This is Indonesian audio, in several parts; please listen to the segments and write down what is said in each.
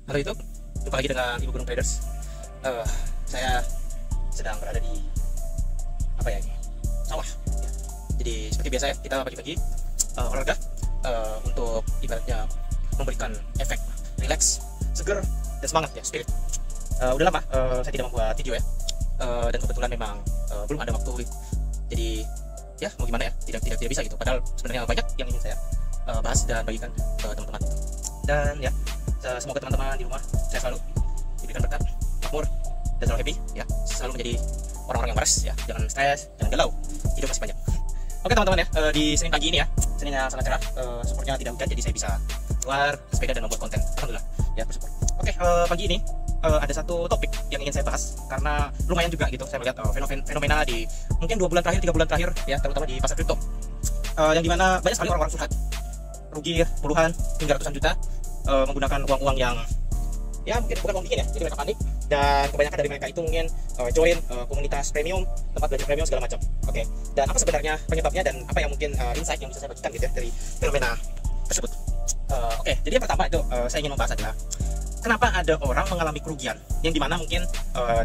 Halo YouTube, jumpa lagi dengan Ibu Gunung Traders. Saya sedang berada di apa ya ini? Sawah. Ya. Jadi seperti biasa ya, kita pagi-pagi olahraga untuk ibaratnya memberikan efek relax, seger, dan semangat ya, spirit. Udah lama saya tidak membuat video ya, dan kebetulan memang belum ada waktu. Jadi ya mau gimana ya, tidak bisa gitu. Padahal sebenarnya banyak yang ingin saya bahas dan bagikan ke teman-teman. Dan ya, semoga teman-teman di rumah saya selalu diberikan berkat, makmur, dan selalu happy ya, selalu menjadi orang-orang yang waras ya, jangan stres, jangan galau, hidup masih banyak. Oke teman-teman ya, di Senin pagi ini ya, Seninnya sangat cerah, syukurnya tidak hujan, jadi saya bisa keluar sepeda dan membuat konten, alhamdulillah ya, bersyukur. Oke, pagi ini ada satu topik yang ingin saya bahas karena lumayan juga gitu saya melihat fenomena di mungkin 2 bulan terakhir, 3 bulan terakhir ya, terutama di pasar kripto, yang dimana banyak sekali orang-orang curhat rugi puluhan hingga ratusan juta menggunakan uang-uang yang ya mungkin bukan uang dingin ya, jadi mereka panik dan kebanyakan dari mereka itu mungkin join komunitas premium, tempat belajar premium segala macam. Oke, dan apa sebenarnya penyebabnya dan apa yang mungkin insight yang bisa saya bagikan gitu ya dari fenomena tersebut. Oke, jadi yang pertama itu saya ingin membahas adalah kenapa ada orang mengalami kerugian yang dimana mungkin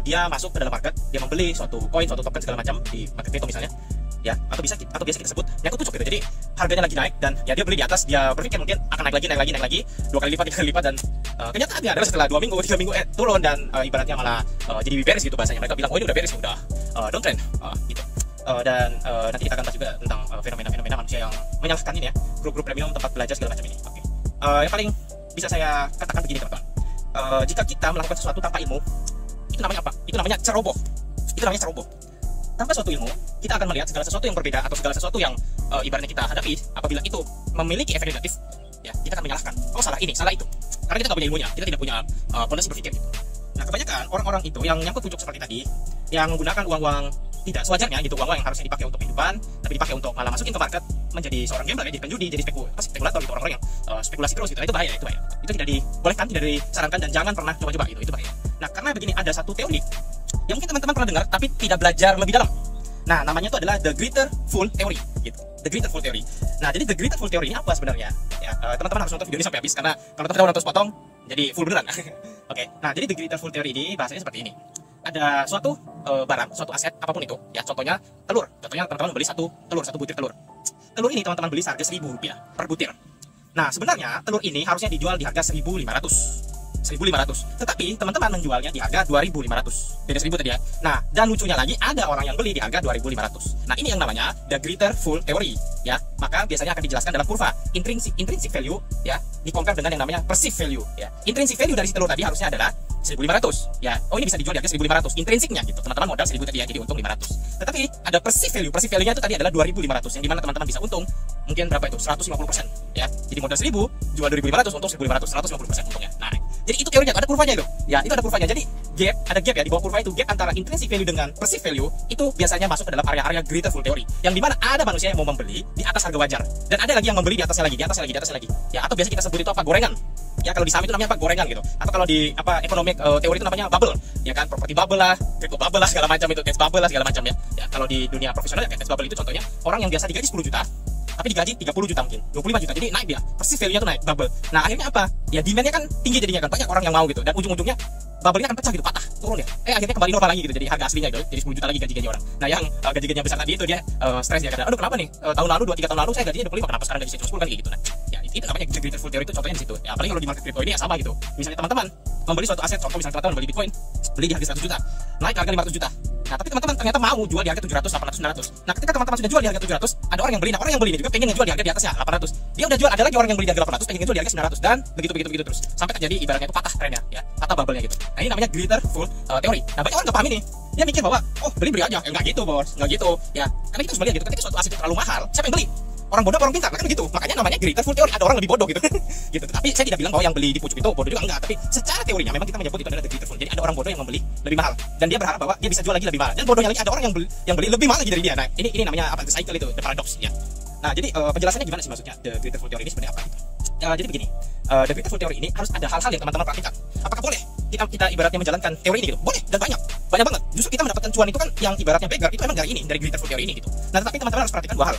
dia masuk ke dalam market, dia membeli suatu koin, suatu token segala macam di market crypto misalnya ya, atau biasa kita sebut nyangkut tucuk gitu. Jadi harganya lagi naik dan ya dia beli di atas, dia berpikir mungkin akan naik lagi 2 kali lipat, 3 kali lipat, dan kenyataannya adalah setelah 2 minggu 3 minggu turun dan ibaratnya malah jadi bearish gitu bahasanya. Mereka bilang oh ini udah bearish, udah downtrend gitu. Dan nanti kita akan bahas juga tentang fenomena manusia yang menyalahkan ini ya, grup-grup premium, tempat belajar segala macam ini. Oke. Yang paling bisa saya katakan begini teman-teman, jika kita melakukan sesuatu tanpa ilmu, itu namanya apa? Itu namanya ceroboh. Tanpa suatu ilmu, kita akan melihat segala sesuatu yang berbeda atau segala sesuatu yang ibaratnya kita hadapi, apabila itu memiliki efek negatif ya, kita akan menyalahkan oh salah ini, salah itu, karena kita nggak punya ilmunya, kita tidak punya fondasi berpikir gitu. Nah kebanyakan orang-orang itu yang nyangkut pucuk seperti tadi, yang menggunakan uang-uang tidak sewajarnya gitu, uang-uang yang harusnya dipakai untuk kehidupan tapi dipakai untuk malah masukin ke market, menjadi seorang gambler ya, jadi penjudi, jadi spekulator gitu, orang-orang yang spekulasi terus gitu. Nah, itu bahaya, itu tidak dibolehkan, tidak disarankan, dan jangan pernah coba-coba gitu, itu bahaya. Nah karena begini, ada satu teori yang mungkin teman-teman pernah dengar tapi tidak belajar lebih dalam. Nah namanya itu adalah the greater fool theory gitu, the greater fool theory. Nah jadi the greater fool theory ini apa sebenarnya ya, teman-teman harus nonton video ini sampai habis, karena kalau teman-teman nonton sepotong jadi full beneran. Oke, nah jadi the greater fool theory ini bahasanya seperti ini. Ada suatu barang, suatu aset apapun itu ya, contohnya telur, contohnya teman-teman beli satu butir telur ini teman-teman beli seharga Rp1.000 per butir. Nah sebenarnya telur ini harusnya dijual di harga 1.500, tetapi teman-teman menjualnya di harga 2.500, beda 1.000 tadi ya. Nah dan lucunya lagi, ada orang yang beli di harga 2.500. Nah ini yang namanya the greater fool theory ya. Maka biasanya akan dijelaskan dalam kurva intrinsic value ya, di-compare dengan yang namanya perceived value ya. Intrinsic value dari si telur tadi harusnya adalah 1.500 ya, oh ini bisa dijual di harga 1.500 intrinsiknya gitu, teman-teman modal 1.000 tadi ya, jadi untung 500. Tetapi ada perceived value nya itu tadi adalah 2.500, yang dimana teman-teman bisa untung mungkin berapa itu, 150% ya. Jadi modal 1.000 jual 2.500, untung 1.500, 150% untungnya. Nah jadi itu teorinya, ada kurvanya itu ya, itu ada kurvanya. Jadi ada gap ya di bawah kurva itu, gap antara intrinsic value dengan perceived value itu biasanya masuk ke dalam area greater fool theory, yang dimana ada manusia yang mau membeli di atas harga wajar, dan ada lagi yang membeli di atasnya lagi ya, atau biasa kita sebut itu apa, gorengan ya. Kalau di saham itu namanya apa, gorengan gitu, atau kalau di apa ekonomi teori itu namanya bubble ya kan, properti bubble lah, crypto bubble lah, segala macam itu, cash bubble lah, segala macam ya. Kalau di dunia profesional ya, cash bubble itu contohnya orang yang biasa digaji 10 juta tapi digaji 30 juta mungkin 25 juta, jadi naik dia, persis value-nya tuh naik, bubble. Nah akhirnya apa ya, demand-nya kan tinggi, jadinya kan banyak orang yang mau gitu, dan ujung-ujungnya bubble-nya akan pecah gitu, patah, turun ya, akhirnya kembali normal lagi gitu, jadi harga aslinya gitu, jadi 10 juta lagi gaji orang. Nah yang gaji-gajinya besar tadi itu dia stres ya, kadang aduh kenapa nih, tahun lalu 2-3 tahun lalu saya gajinya 25, kenapa sekarang gaji saya cuma 10 kan gitu. Nah ya itu namanya greater fool theory, itu contohnya di situ ya. Apalagi kalau di market crypto ini ya sama gitu, misalnya teman-teman membeli suatu aset, contoh misalnya teman-teman beli bitcoin, beli di harga 100 juta, naik ke harga 500 juta. Nah tapi teman-teman ternyata mau jual di harga 700, 800, 900. Nah ketika teman-teman sudah jual di harga 700, ada orang yang beli. Nah orang yang beli ini juga pengen ngejual di harga di atasnya 800. Dia udah jual, ada lagi orang yang beli di harga 800 pengen ngejual di harga 900, dan begitu terus sampai terjadi ibaratnya itu patah trennya ya, patah bubble-nya gitu. Nah ini namanya greater fool theory. Nah banyak orang nggak paham ini, dia mikir bahwa oh beli aja, nggak gitu bos, nggak gitu ya, karena kita harus melihat gitu, ketika suatu aset itu terlalu mahal, siapa yang beli? Orang bodoh, orang pintar, kan begitu. Makanya namanya greater fool theory, ada orang lebih bodoh gitu. Gitu. Tapi saya tidak bilang bahwa yang beli di pucuk itu bodoh juga, enggak, tapi secara teorinya memang kita menyebut itu adalah the greater fool. Jadi ada orang bodoh yang membeli lebih mahal dan dia berharap bahwa dia bisa jual lagi lebih mahal. Dan bodohnya lagi ada orang yang beli lebih mahal lagi dari dia. Nah, ini namanya apa? The cycle itu, the paradox ya. Nah, jadi penjelasannya gimana sih maksudnya the greater fool theory ini sebenarnya apa gitu. Jadi begini, the greater fool theory ini harus ada hal-hal yang teman-teman praktikkan. Apakah boleh kita ibaratnya menjalankan teori ini gitu? Boleh, dan banyak banget. Justru kita mendapatkan cuan itu kan yang ibaratnya beggar itu memang dari greater fool theory ini gitu. Nah, tetapi teman-teman harus perhatikan dua hal.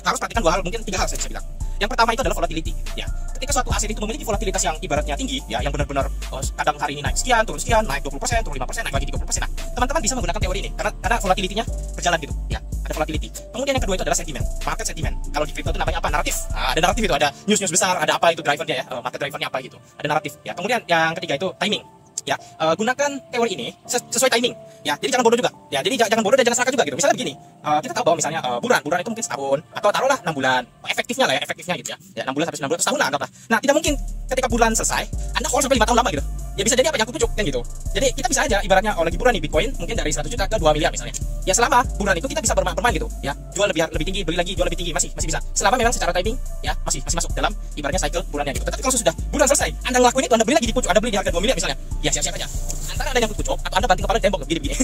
harus perhatikan dua hal, mungkin tiga hal saya bisa bilang. Yang pertama itu adalah volatility. Ya, ketika suatu aset itu memiliki volatilitas yang ibaratnya tinggi, ya, yang benar-benar kadang hari ini naik sekian, turun sekian, naik 20%, turun 5%, naik lagi 30%. Nah, teman-teman bisa menggunakan teori ini karena volatility-nya berjalan gitu, ya. Ada volatility. Kemudian yang kedua itu adalah sentimen, market sentiment. Kalau di crypto itu namanya apa? Naratif. Nah, ada naratif itu, ada news besar, ada apa itu drivernya ya, market drivernya apa gitu. Ada naratif. Ya, kemudian yang ketiga itu timing. Ya, gunakan teori ini sesuai timing. Ya, jadi jangan bodoh juga. Ya, jadi jangan bodoh dan jangan serakah juga gitu. Misalnya begini, kita tahu bahwa misalnya bulan itu mungkin setahun atau taruhlah 6 bulan. Efektifnya lah ya, efektifnya gitu ya. Ya, 6 bulan sampai 9 bulan, setahun lah anggaplah. Nah, tidak mungkin ketika bulan selesai Anda hold sampai 5 tahun lama gitu. Ya bisa jadi apa yang aku pucuk kan gitu. Jadi kita bisa aja ibaratnya lagi bulan nih Bitcoin mungkin dari 100 juta ke 2 miliar misalnya. Ya selama bulan itu kita bisa bermain gitu. Ya, jual lebih tinggi, beli lagi, jual lebih tinggi, masih bisa. Selama memang secara timing ya masih masuk dalam ibaratnya cycle bulannya gitu. Tetapi kalau sudah bulan selesai, Anda ngelakuin itu, Anda beli lagi di pucuk, Anda beli di harga 2 miliar misalnya. Ya siap-siap aja. Antara Anda yang pucuk atau Anda banting kepala di tembok begini-begini.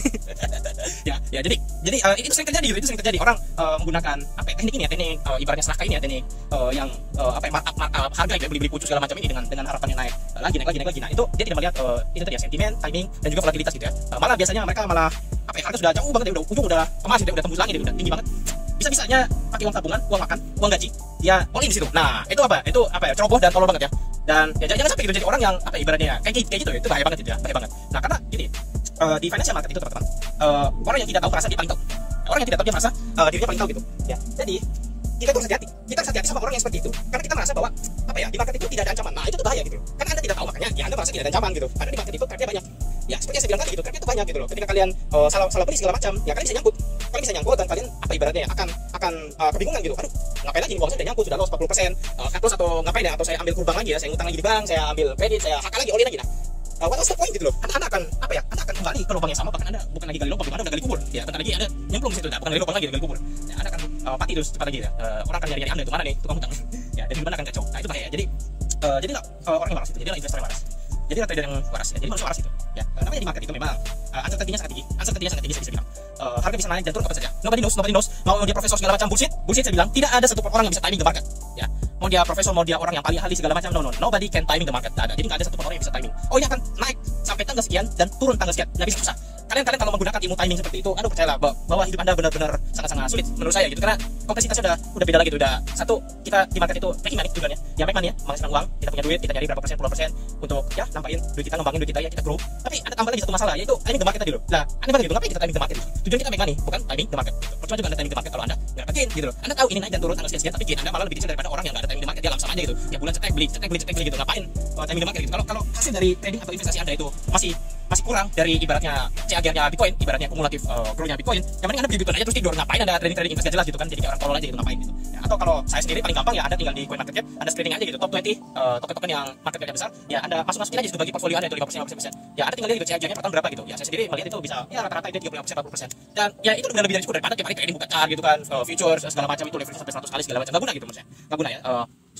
ya jadi itu sering terjadi gitu. Itu sering terjadi orang menggunakan apa ya, teknik ini ya, teknik ibaratnya serakah ini ya, teknik yang apa ya, markup harga gitu, beli pucuk segala macam ini dengan harapannya naik lagi. Nah, itu dia tidak melihat itu tadi ya, sentimen, timing dan juga volatilitas gitu ya. Malah biasanya mereka apa ya, harga sudah jauh banget ya, udah emas udah tembus langit, udah tinggi banget. Bisa-bisanya pakai uang tabungan, uang makan, uang gaji, dia all in di situ. Nah, itu apa ya, ceroboh dan tolol banget ya. Dan ya jangan sampai gitu jadi orang yang apa ibaratnya kayak gitu ya, itu bahaya banget gitu ya, bahaya banget. Nah, karena gini, di financial market itu teman-teman, orang yang tidak tahu merasa dia paling tahu. Orang yang tidak tahu dia merasa dirinya paling tahu gitu. Ya. Jadi kita harus hati-hati. Kita harus hati-hati sama orang yang seperti itu. Karena kita merasa bahwa apa ya, di market itu tidak ada ancaman. Nah, itu tuh bahaya gitu. Karena Anda tidak tahu, makanya ya Anda merasa tidak ada ancaman gitu. Karena di market itu karena banyak. Ya, seperti yang saya bilang tadi gitu, karena itu banyak gitu loh. Ketika kalian salah beli segala macam, ya kalian bisa nyangkut. Kalian bisa nyangkut dan kalian apa ibaratnya ya akan kebingungan gitu. Aduh, ngapain lagi uang saya udah nyangkut, sudah loss 40%. Cut loss atau ngapain ya, atau saya ambil kurbang lagi ya, saya ngutang lagi di bank, saya ambil kredit, saya hakal lagi, all in lagi. Nah, what was the point gitu loh. Anda akan apa ya? Anda akan kembali ke lubang yang sama, bahkan Anda bukan lagi gali lubang, Anda udah gali kubur. Ya, bentar lagi Anda nyemplung di situ, bukan gali lubang lagi, gali kubur. Ya, Anda akan mati terus cepat lagi ya. Orang akan nyari Anda itu mana nih, tukang hutang. Ya, dan gimana akan kacau. Nah, itu bahaya. Jadi lah orang yang waras itu, jadilah investor yang waras. Jadi trader yang waras ya. Jadi manusia waras itu. Ya, namanya di market itu memang uncertainty-nya sangat tinggi. Uncertainty-nya sangat tinggi, saya bisa bilang. Harga bisa naik dan turun kapan saja. Nobody knows. Mau dia profesor segala macam bullshit saya bilang, tidak ada satu orang yang bisa timing the market. Ya. Mau dia profesor, mau dia orang yang paling ahli segala macam, no. Nobody can timing the market. Tidak ada. Jadi nggak ada satu orang yang bisa timing. Oh, ini akan naik sampai tanggal sekian dan turun tanggal sekian. Nggak bisa, susah. Kalian kalau menggunakan ilmu timing seperti itu, aduh percayalah bahwa hidup Anda benar-benar sangat-sangat sulit menurut saya gitu. Karena kompleksitasnya udah beda lagi tuh. Udah satu, kita di market itu making money tujuannya. Ya make money ya, menghasilkan uang, kita punya duit, kita nyari berapa persen, puluhan persen untuk ya nampain duit kita, ngembangin duit kita ya, kita grow. Tapi ada tambah lagi satu masalah, yaitu timing the market tadi loh. Lah, aneh banget gitu. Ngapain kita timing the market? Tujuan kita make money, bukan timing the market. Percuma juga Anda timing the market kalau Anda nggak dapat gain gitu loh. Anda tahu ini naik dan turun tanggal sekian, tapi gain Anda malah lebih kecil daripada orang yang nggak ada timing the market. Dia langsung aja gitu. Ya bulan cetek beli gitu. Ngapain timing the market gitu? Kalau hasil dari trading atau investasi Anda itu masih kurang dari ibaratnya CAGR-nya Bitcoin, ibaratnya kumulatif growth-nya Bitcoin, yang mending Anda beli Bitcoin aja terus tidur. Ngapain Anda trading invest jelas gitu kan, jadi kayak orang tolol aja gitu, ngapain gitu ya. Atau kalau saya sendiri paling gampang ya, Anda tinggal di coin market cap, Anda screening aja gitu top 20 token-token yang market cap besar ya, Anda masukin aja gitu bagi portfolio Anda itu 5% ya, Anda tinggal lihat gitu CAGR-nya per tahun berapa gitu ya. Saya sendiri melihat itu bisa ya rata-rata itu 35% 40%, dan ya itu udah lebih dari cukup daripada tiap hari trading buka chart gitu kan, futures segala macam itu leverage sampai 100 kali segala macam, nggak guna gitu maksudnya, nggak guna ya.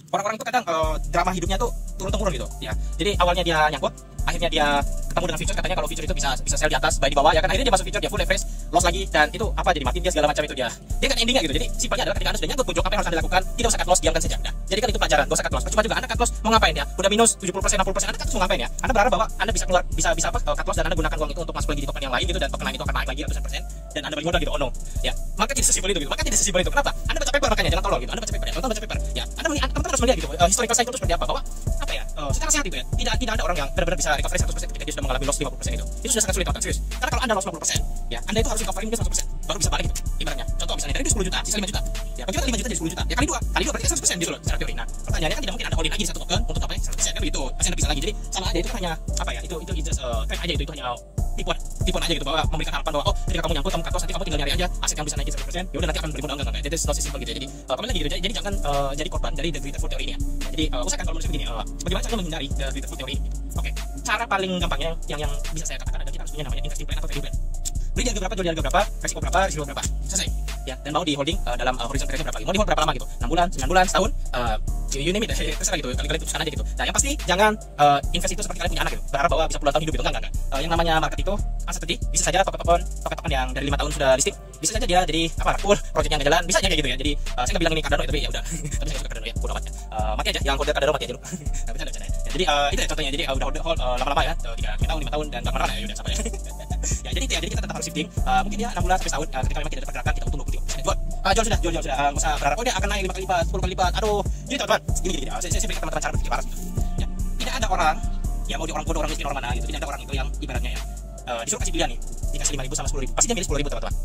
Orang-orang itu kadang drama hidupnya tuh turun-temurun gitu ya. Jadi awalnya dia nyangkut, akhirnya dia ketemu dengan future, katanya kalau future itu bisa sell di atas, buy di bawah ya kan. Akhirnya dia masuk future, dia full leverage, loss lagi, dan itu apa jadi makin dia segala macam itu dia kan endingnya gitu. Jadi simpelnya adalah ketika Anda sudah nyangkut puncak, apa yang harus Anda lakukan? Tidak usah cut loss, diamkan saja. Nah, jadi kan itu pelajaran, gak usah cut loss. Percuma juga Anda cut loss mau ngapain ya? Udah minus 70%, 60%, Anda cut loss mau ngapain ya? Anda berharap bahwa Anda bisa keluar, bisa apa cut loss dan Anda gunakan uang itu untuk masuk lagi di token yang lain gitu, dan token lain itu akan naik lagi ratusan persen dan Anda beli modal gitu. Oh no. Ya, maka tidak sesimpel itu gitu. Maka tidak sesimpel itu. Kenapa? Anda baca paper, makanya jangan tolol gitu. Anda baca paper ya. Tonton baca paper. Ya, Anda teman-teman harus melihat gitu. Historical cycle itu seperti apa? Bahwa apa ya? Secara sehat itu ya. Tidak ada orang yang benar-benar bisa recovery 100% ketika dia sudah mengalami loss 50% itu. Itu sudah sangat sulit, teman-teman, serius. Karena kalau Anda loss 50%, ya Anda itu harus recovery dia 100% baru bisa balik gitu. Ibaratnya. Contoh misalnya dari 10 juta, sisa 5 juta. Ya, bagaimana 5 juta jadi 10 juta? Ya kali 2 berarti 100% gitu loh secara teori. Nah, pertanyaannya kan tidak mungkin Anda all in lagi di satu token untuk apa ya? 100% kan gitu. Pasti Anda bisa lagi. Jadi sama aja, itu hanya apa ya? Itu just trend aja, itu hanya tipuan aja gitu, bahwa memberikan harapan bahwa ketika kamu nyangkut, kamu cut loss, nanti kamu tinggal nyari aja aset yang bisa naikin 100%, ya udah nanti akan beli modal. Enggak. Itu not simple gitu ya. Jadi kembali lagi gitu. Jadi jangan jadi korban dari the greater fool teori ini ya. Jadi usahakan kalau menurut begini, bagaimana cara menghindari the greater fool teori ini gitu. Oke. Cara paling gampangnya yang bisa saya katakan adalah kita harus punya namanya investing plan atau trading plan. Beli di harga berapa, jual di harga berapa, resiko berapa, selesai. Ya, dan mau di holding dalam horizon periodnya berapa? Mau di hold berapa lama gitu? 6 bulan, 9 bulan, setahun, you name it, terserah gitu. Kalian putuskan aja gitu. Nah, yang pasti jangan invest itu seperti kalian punya anak gitu. Berharap bahwa bisa puluhan tahun hidup gitu, enggak. Yang namanya market itu uncertainty. Bisa saja token yang dari 5 tahun sudah listing, bisa saja dia jadi apa? Projectnya nggak jalan, bisa aja kayak gitu ya. Jadi saya nggak bilang ini Cardano ya, tapi ya udah. Tapi saya suka Cardano ya, bodo amat ya. Mati aja, yang holder Cardano mati aja dulu. Nah, bercanda ya. Jadi itu ya contohnya. Jadi udah hold lama-lama ya, 3 tahun, 5 tahun dan enggak kemana-mana ya, udah sabar ya. Ya, jadi kita tetap harus shifting. Mungkin ya 6 bulan sampai setahun, ketika memang tidak ada pergerakan, kita untung 20-30% jual. jual sudah, nggak usah berharap oh dia akan naik 5 kali lipat, 10 kali lipat. Aduh, jadi teman-teman, gini. Saya berikan teman-teman cara berpikir waras gitu. Ya, tidak ada orang, ya mau di orang bodoh, orang miskin, orang mana gitu, tidak ada orang itu yang ibaratnya ya disuruh kasih pilihan nih, dikasih 5.000 sama 10.000, pasti dia milih 10.000 teman-teman.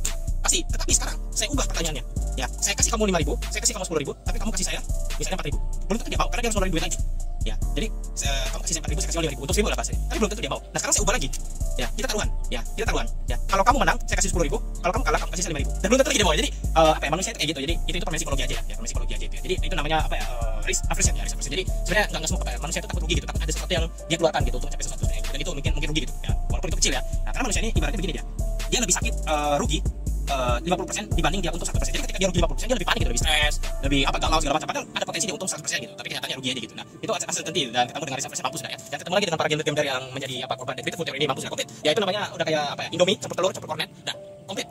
Pasti. Tetapi sekarang saya ubah pertanyaannya. Ya, saya kasih kamu 5.000, saya kasih kamu 10.000, tapi kamu kasih saya misalnya 4.000. Belum tentu dia mau, karena dia harus ngeluarin duit lagi. Ya, jadi kamu kasih saya 4.000, saya kasih 5.000, untuk 1.000 lah pasti. Tapi belum tentu dia mau. Nah, sekarang saya ubah lagi. Ya, kita taruhan. Ya, kalau kamu menang, saya kasih 10.000. Kalau kamu kalah, kamu kasih saya 5.000. Dan belum tentu lagi dia mau. Jadi apa ya, manusia itu kayak gitu. Jadi itu permainan psikologi aja ya, permainan psikologi aja itu. Ya. Jadi itu namanya apa ya? Risk aversion ya, risk aversion. Jadi sebenarnya enggak semua apa ya, manusia itu takut rugi gitu, takut ada sesuatu yang dia keluarkan gitu untuk mencapai sesuatu dan itu mungkin rugi gitu ya. Walaupun itu kecil ya. Nah, karena manusia ini ibaratnya begini dia. Dia lebih sakit rugi 50% dibanding dia untung 100%. Jadi ketika dia rugi 50%, dia lebih panik gitu, lebih stres, lebih galau segala macam. Padahal ada potensi dia untung 100% gitu, tapi kenyataannya rugi aja gitu. Nah, itu hasil tentu dan ketemu dengan risk aversion mampus ya. Dan ketemu lagi dengan para gamer yang menjadi korban dari Beautiful Theory ini mampus komplit. Ya itu namanya udah kayak apa ya? Indomie campur telur, campur kornet. Nah, komplit.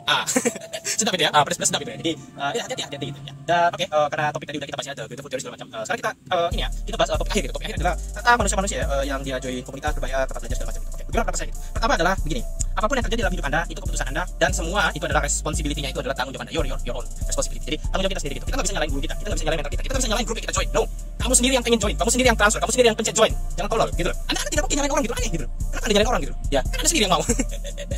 Sedap itu ya. Plus sedap itu ya. Jadi ya hati-hati gitu ya. Dan oke, karena topik tadi udah kita bahas ya, Beautiful Theory segala macam. Sekarang kita ini ya, kita bahas topik akhir gitu. Topik akhir adalah tentang manusia-manusia yang dia join komunitas berbayar, tempat belajar segala macam gitu. Oke, bagaimana pendapat saya gitu. Pertama adalah begini. Apapun yang terjadi dalam hidup Anda, itu keputusan Anda dan semua itu adalah responsibility-nya, itu adalah tanggung jawab Anda. Your own responsibility. Jadi tanggung jawab kita sendiri gitu. Kita nggak bisa nyalain guru kita nggak bisa nyalain mentor kita nggak bisa nyalain grup yang kita join. No. Kamu sendiri yang pengen join, kamu sendiri yang transfer, kamu sendiri yang pencet join. Jangan tolol gitu loh. Anda tidak mungkin nyalain orang gitu, aneh gitu. Kenapa Anda nyalain orang gitu? Ya, kan Anda sendiri yang mau.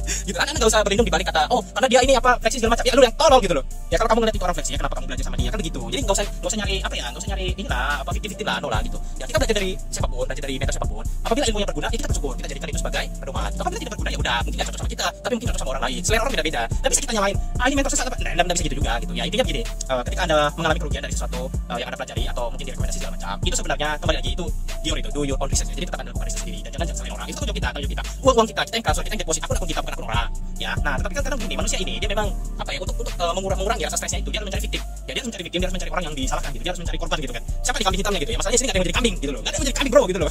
Gitu. Anda nggak usah berlindung di balik kata, "Oh, karena dia ini apa fleksi segala macam." Ya lu yang tolol gitu loh. Ya kalau kamu ngeliat itu orang fleksi, ya kenapa kamu belajar sama dia? Kan begitu. Jadi nggak usah nyari apa ya, nggak usah nyari inilah apa 50-50 lah, no lah gitu. Ya kita belajar dari siapapun, belajar dari mentor siapapun. Apabila ilmunya berguna, ya kita bersyukur, kita jadikan itu sebagai pedoman. Apabila tidak berguna ya udah, mungkin nggak cocok sama kita, tapi mungkin cocok sama orang lain. Selera orang beda-beda. Dan bisa kita nyalain, ini mentor sesat apa? Nah, tidak bisa gitu juga gitu. Ya intinya begini, ketika Anda mengalami kerugian dari sesuatu yang Anda pelajari atau mungkin direkomendasi segala macam, itu sebenarnya kembali lagi itu do your own research. Jadi tetap Anda lakukan riset sendiri dan jangan salahin orang. Itu tanggung jawab kita. Uang kita yang transfer, kita yang deposit, akun kita bukan akun orang. Ya, nah tetapi kan kadang begini, manusia ini dia memang apa ya untuk mengurangi rasa stresnya itu dia harus mencari victim. Ya dia harus mencari victim, dia harus mencari orang yang disalahkan gitu, dia harus mencari korban gitu kan. Siapa di kambing hitamnya gitu ya? Masalahnya sini nggak ada yang menjadi kambing gitu loh, nggak ada yang menjadi kambing bro gitu loh.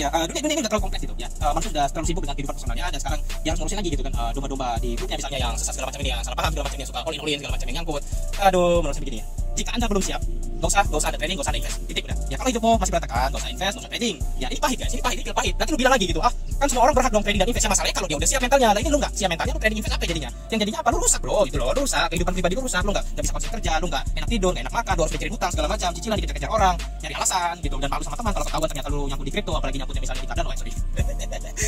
Ya dunia ini udah terlalu kompleks gitu ya. Manusia sudah terlalu sibuk dengan kehidupan personalnya dan sekarang dia harus ngurusin lagi gitu kan domba-domba di grupnya misalnya yang sesat segala macam ini, yang salah paham segala macam ini, yang suka all in segala macam yang nyangkut. Aduh, menurut saya begini ya. Jika Anda belum siap, gak usah ada training, gak usah ada invest. Titik udah. Ya kalau hidupmu masih berantakan, gak usah invest, gak usah trading. Ya ini pahit guys, ini pahit. Nanti lu bilang lagi gitu, kan semua orang berhak dong trading dan invest. Ya masalahnya kalau dia udah siap mentalnya, lah ini lu nggak siap mentalnya, lu trading invest apa jadinya? Yang jadinya apa? Lu rusak bro, gitu loh. Lu rusak, kehidupan pribadi lu rusak, lu nggak bisa konsisten kerja, lu nggak enak tidur, nggak enak makan, lu harus mikirin hutang segala macam, cicilan dikejar-kejar orang, nyari alasan gitu dan malu sama teman kalau ketahuan ternyata lu nyangkut di kripto, apalagi nyangkutnya misalnya di Cardano, sorry.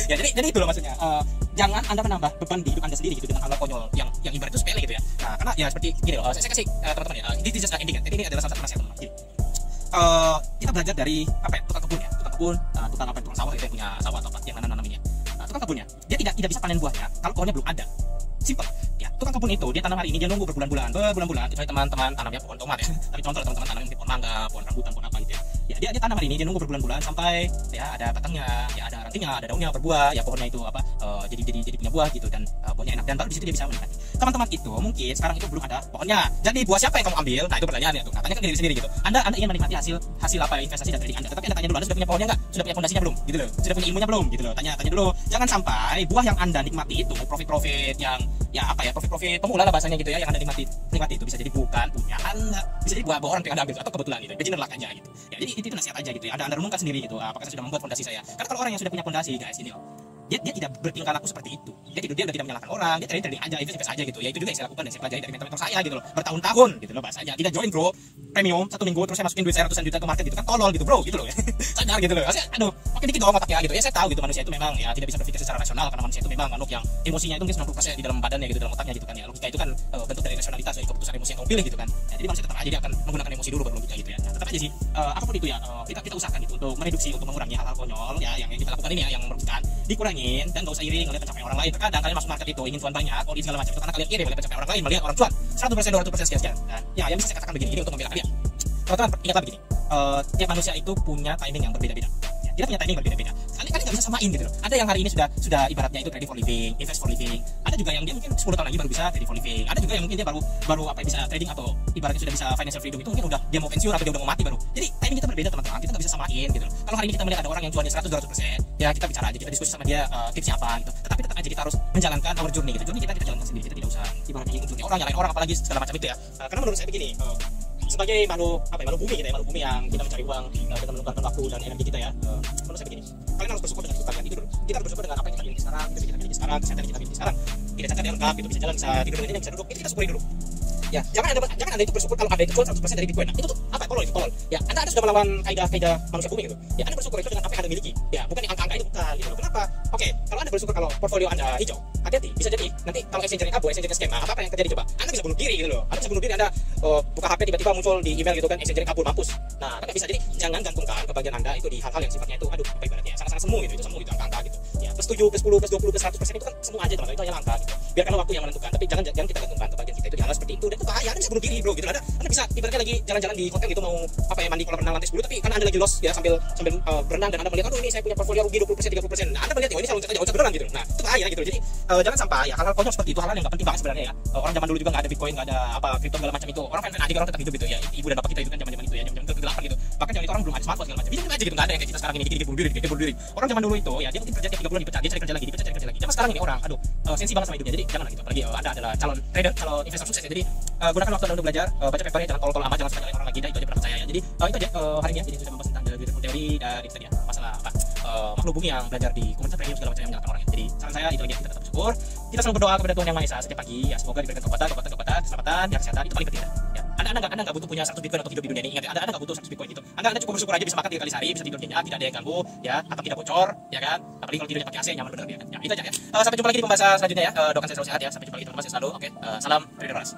Ya jadi itu loh maksudnya. Jangan Anda menambah beban di hidup Anda sendiri gitu dengan hal konyol yang ibarat itu sepele gitu ya. Nah, karena ya seperti gini loh, saya kasih teman-teman ya. Ini just ending ya. Jadi ini adalah salah satu nasihat teman-teman. Jadi kita belajar dari apa ya? Tukang kebun, tukang apa? Tukang sawah itu yang punya sawah atau apa yang nanam-nanaminnya. Tukang kebunnya, dia tidak bisa panen buahnya kalau pohonnya belum ada. Simple. Ya, tukang kebun itu dia tanam hari ini dia nunggu berbulan-bulan. Kecuali teman-teman tanamnya pohon tomat ya. Tapi contoh teman-teman tanam pohon mangga, pohon rambutan, pohon apa gitu ya. Ya dia tanam hari ini dia nunggu berbulan-bulan sampai ya ada batangnya, ya ada rantingnya, ada daunnya berbuah, ya pohonnya itu apa jadi punya buah gitu dan buahnya enak dan baru di situ dia bisa menikmati. Teman-teman itu mungkin sekarang itu belum ada pohonnya. Jadi buah siapa yang kamu ambil? Nah, itu pertanyaannya tuh. Nah, tanyakan ke diri sendiri gitu. Anda ingin menikmati hasil apa investasi dan trading Anda. Tetapi Anda tanya dulu, Anda sudah punya pohonnya enggak? Sudah punya fondasinya belum? Gitu loh. Sudah punya ilmunya belum? Gitu loh. Tanya dulu. Jangan sampai buah yang Anda nikmati itu profit yang ya apa ya? Profit pemula lah bahasanya gitu ya, yang Anda nikmati itu bisa jadi bukan punya Anda. Bisa jadi buah orang yang Anda ambil atau kebetulan gitu. Beginner luck aja gitu. Ya, jadi itu nasihat aja gitu ya. Anda renungkan sendiri gitu. Apakah saya sudah membuat fondasi saya? Karena kalau orang yang sudah punya fondasi guys ini loh. Dia tidak bertingkah laku seperti itu. Dia udah tidak menyalahkan orang, dia trading aja, invest aja gitu. Ya itu juga yang saya lakukan dan saya pelajari dari mentor saya gitu loh. Bertahun-tahun gitu loh bahasanya. Tidak join bro premium 1 minggu terus saya masukin duit saya ratusan juta ke market gitu kan tolol gitu bro gitu loh ya. Sadar gitu loh. Aduh, makin dikit doang otaknya gitu. Ya saya tahu gitu manusia itu memang ya tidak bisa berpikir secara rasional karena manusia itu memang makhluk yang emosinya itu mungkin 90% di dalam badannya gitu, dalam otaknya gitu kan ya. Logika itu kan bentuk dari rasionalitas dari keputusan emosi yang kamu pilih gitu kan. Ya, jadi manusia tetap aja dia akan menggunakan emosi dulu baru logika gitu ya. Nah, tetap aja sih apapun itu ya kita usahakan gitu untuk mereduksi, untuk mengurangi hal-hal konyol ya yang kita lakukan ini ya yang merugikan, dikurangin dan enggak usah iri ngelihat pencapaian orang lain. Terkadang kalian masuk market itu ingin cuan banyak, all segala macam itu karena kalian iri melihat pencapaian orang lain, melihat orang cuan 100%, 200% sekian. Dan ya yang bisa saya katakan begini ini untuk membela kalian. Teman-teman ingatlah begini, tiap manusia itu punya timing yang berbeda-beda. Ya, kita punya timing berbeda-beda. Kalian nggak bisa samain gitu loh. Ada yang hari ini sudah ibaratnya itu trading for living, invest for living. Ada juga yang dia mungkin 10 tahun lagi baru bisa trading for living. Ada juga yang mungkin dia baru apa bisa trading atau ibaratnya sudah bisa financial freedom itu mungkin udah dia mau pensiun atau dia udah mau mati baru. Jadi timing kita berbeda teman-teman. Kita nggak bisa samain gitu loh. Kalau hari ini kita melihat ada orang yang cuannya 100-200%, ya kita bicara aja, kita diskusi sama dia tipsnya apa gitu. Tetapi tetap aja kita harus menjalankan our journey gitu. Journey kita jalankan sendiri. Kita tidak usah ibaratnya ikut orang, nyalain orang apalagi segala macam itu ya. Karena menurut saya begini, sebagai makhluk bumi kita ya, makhluk bumi yang kita mencari uang dengan menukarkan waktu dan energi kita ya. Menurut saya begini, kalian harus bersyukur dengan hidup kalian itu dulu. Kita harus bersyukur dengan apa yang kita miliki sekarang, kita miliki sekarang, kesehatan yang kita miliki sekarang. Tidak cacat yang lengkap, gitu bisa jalan, bisa tidur dengan yang bisa duduk, itu kita syukuri dulu. ya. Jangan anda itu bersyukur kalau anda itu jual 100% dari Bitcoin. Nah, itu tuh apa? Tolol itu, tolol. Ya, anda sudah melawan kaidah manusia bumi gitu. Ya, anda bersyukur itu dengan apa yang anda miliki. Ya, bukan yang angka-angka itu bukan gitu. Kenapa? Oke, kalau anda bersyukur kalau portfolio anda hijau, hati-hati, bisa jadi nanti kalau exchange-nya abu, exchange-nya skema, apa yang terjadi coba? Anda bisa bunuh diri gitu loh. Anda bisa bunuh diri, anda buka HP tiba-tiba muncul di email gitu kan, exchange-nya kabur, mampus. Nah, kan bisa. Jadi jangan gantungkan kebahagiaan anda itu di hal-hal yang sifatnya itu aduh apa ibaratnya sangat-sangat semu gitu, itu semu gitu angka-angka gitu. Ya, plus 7, plus 10, plus 20, plus 100% itu kan semu aja teman-teman, itu hanya angka gitu. Biarkanlah waktu yang menentukan, tapi jangan kita gantungkan kebahagiaan kita itu di hal seperti itu, dan itu bahaya. Anda bisa bunuh diri bro gitu. Anda bisa ibaratnya lagi jalan-jalan di hotel gitu, mau apa ya, mandi kolam renang lantai 10, tapi karena anda lagi lost ya sambil berenang, dan anda melihat aduh ini saya punya portfolio rugi 20%, 30%. Nah, anda melihat oh ini saya loncat aja, loncat beneran gitu. Nah, itu bahaya gitu. Jadi jangan sampai ya hal-hal konyol seperti itu, hal-hal yang nggak penting banget sebenarnya ya. Orang zaman dulu juga nggak ada Bitcoin, nggak ada apa kripto segala macam itu, orang fan-fan aja, orang tetap hidup gitu ya. Ibu dan bapak kita itu kan zaman-zaman itu ya, zaman kegelapan gitu. Bahkan zaman itu orang belum ada smartphone segala macam, bisa aja gitu, nggak ada yang kayak kita sekarang ini dikit-dikit bunuh diri. Orang zaman dulu itu ya dia mungkin kerja tiap 3 bulan dipecat, dia cari kerja lagi, Zaman sekarang ini orang aduh sensi banget sama hidupnya. Jadi janganlah gitu, apalagi anda adalah calon trader, calon investor sukses ya. Jadi gunakan waktu anda untuk belajar, baca papernya, jangan tol-tol amat, jangan suka nyalain orang lagi, itu aja pernah saya ya. Jadi itu aja hari ini ya. Jadi sudah membahas tentang beautiful teori dari tadi ya, masalah apa makhluk bumi yang belajar di komunitas premium segala macam yang menyalahkan orangnya. Jadi saran saya itu aja, kita tetap bersyukur, kita selalu berdoa kepada Tuhan Yang Maha Esa setiap pagi ya, semoga diberikan kekuatan, keselamatan, ya kesehatan, itu paling penting ya. Anda nggak butuh punya 100 Bitcoin untuk hidup di dunia ini. Ingat, Anda nggak butuh 100 Bitcoin itu. Anda cukup bersyukur aja bisa makan 3 kali sehari, bisa tidur nyenyak, tidak ada yang ganggu ya, atau tidak bocor ya kan. Apalagi kalau tidurnya pakai AC nyaman bener ya kan. Ya, itu aja ya. Sampai jumpa lagi di pembahasan selanjutnya ya. Doakan saya selalu sehat ya. Sampai jumpa lagi teman-teman, selalu. Oke, salam Trader Ras.